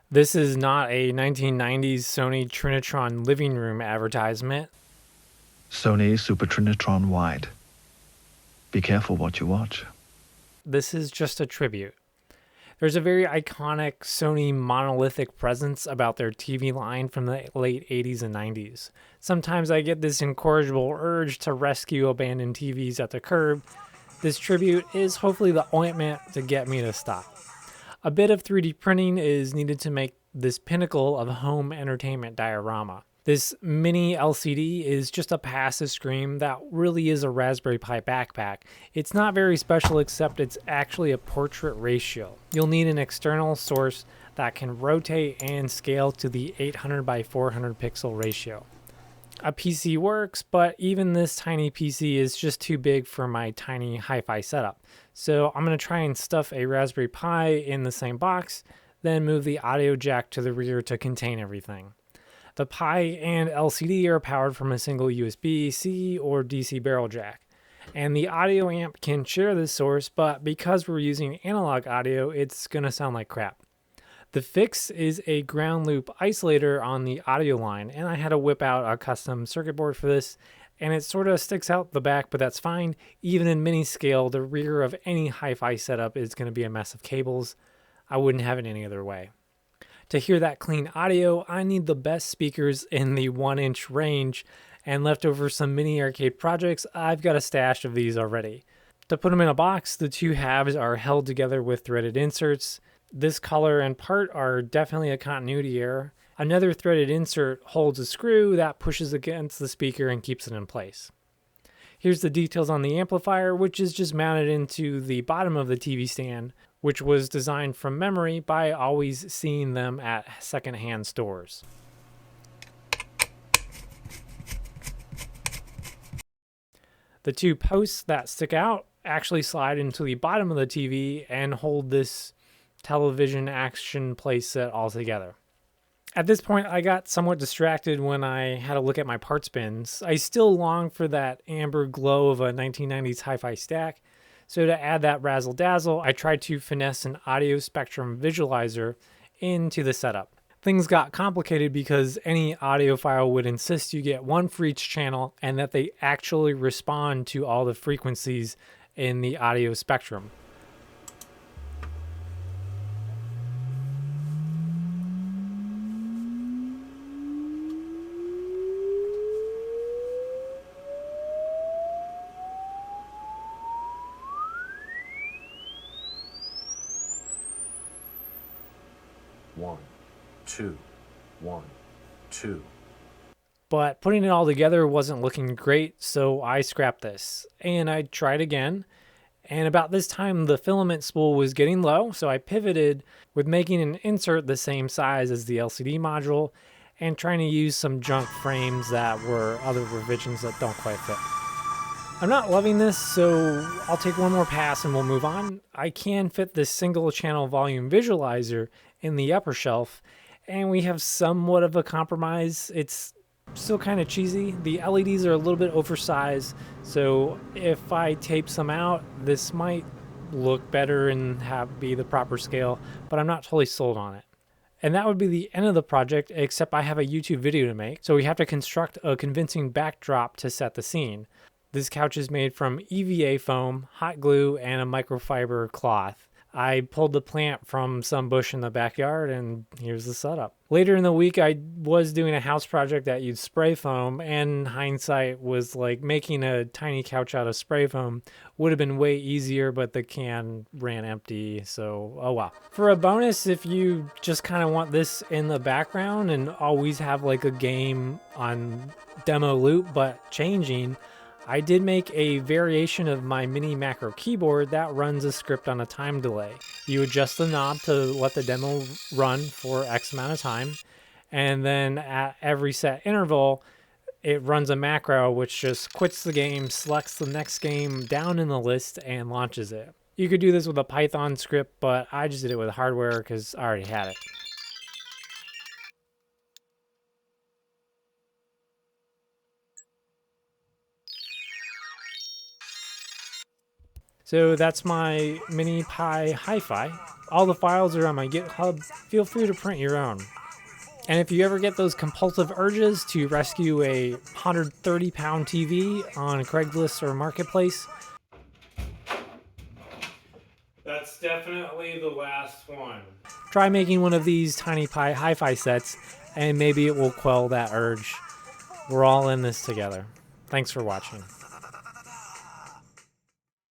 This is not a 1990s Sony Trinitron living room advertisement. Sony Super Trinitron Wide. Be careful what you watch. This is just a tribute. There's a very iconic Sony monolithic presence about their TV line from the late 80s and 90s. Sometimes I get this incorrigible urge to rescue abandoned TVs at the curb. This tribute is hopefully the ointment to get me to stop. A bit of 3D printing is needed to make this pinnacle of home entertainment diorama. This mini LCD is just a passive screen that really is a Raspberry Pi backpack. It's not very special except it's actually a portrait ratio. You'll need an external source that can rotate and scale to the 800 by 400 pixel ratio. A PC works, but even this tiny PC is just too big for my tiny hi-fi setup. So I'm going to try and stuff a Raspberry Pi in the same box, then move the audio jack to the rear to contain everything. The Pi and LCD are powered from a single USB-C or DC barrel jack. And the audio amp can share this source, but because we're using analog audio, it's going to sound like crap. The fix is a ground loop isolator on the audio line, and I had to whip out a custom circuit board for this, and it sort of sticks out the back, but that's fine. Even in mini scale, the rear of any hi-fi setup is going to be a mess of cables. I wouldn't have it any other way. To hear that clean audio, I need the best speakers in the 1-inch range, and left over some mini arcade projects, I've got a stash of these already. To put them in a box, the two halves are held together with threaded inserts. This color and part are definitely a continuity error. Another threaded insert holds a screw that pushes against the speaker and keeps it in place. Here's the details on the amplifier, which is just mounted into the bottom of the TV stand, which was designed from memory by always seeing them at secondhand stores. The two posts that stick out actually slide into the bottom of the TV and hold this television action playset all together. At this point, I got somewhat distracted when I had a look at my parts bins. I still long for that amber glow of a 1990s hi-fi stack, so to add that razzle-dazzle, I tried to finesse an audio spectrum visualizer into the setup. Things got complicated because any audiophile would insist you get one for each channel and that they actually respond to all the frequencies in the audio spectrum. One, two, 1, 2. But putting it all together wasn't looking great, so I scrapped this. And I tried again, and about this time the filament spool was getting low, so I pivoted with making an insert the same size as the LCD module and trying to use some junk frames that were other revisions that don't quite fit. I'm not loving this, so I'll take one more pass and we'll move on. I can fit this single channel volume visualizer in the upper shelf, and we have somewhat of a compromise. It's still kind of cheesy. The LEDs are a little bit oversized, so if I tape some out, this might look better and be the proper scale, but I'm not totally sold on it. And that would be the end of the project, except I have a YouTube video to make, so we have to construct a convincing backdrop to set the scene. This couch is made from EVA foam, hot glue, and a microfiber cloth. I pulled the plant from some bush in the backyard, and here's the setup. Later in the week, I was doing a house project that used spray foam, and hindsight was like making a tiny couch out of spray foam would have been way easier, but the can ran empty, so oh well. For a bonus, if you just kind of want this in the background and always have like a game on demo loop but changing, I did make a variation of my mini macro keyboard that runs a script on a time delay. You adjust the knob to let the demo run for X amount of time, and then at every set interval, it runs a macro which just quits the game, selects the next game down in the list, and launches it. You could do this with a Python script, but I just did it with hardware because I already had it. So that's my Mini Pi Hi-Fi. All the files are on my GitHub. Feel free to print your own. And if you ever get those compulsive urges to rescue a 130-pound TV on Craigslist or Marketplace, that's definitely the last one. Try making one of these Tiny Pi Hi-Fi sets, and maybe it will quell that urge. We're all in this together. Thanks for watching.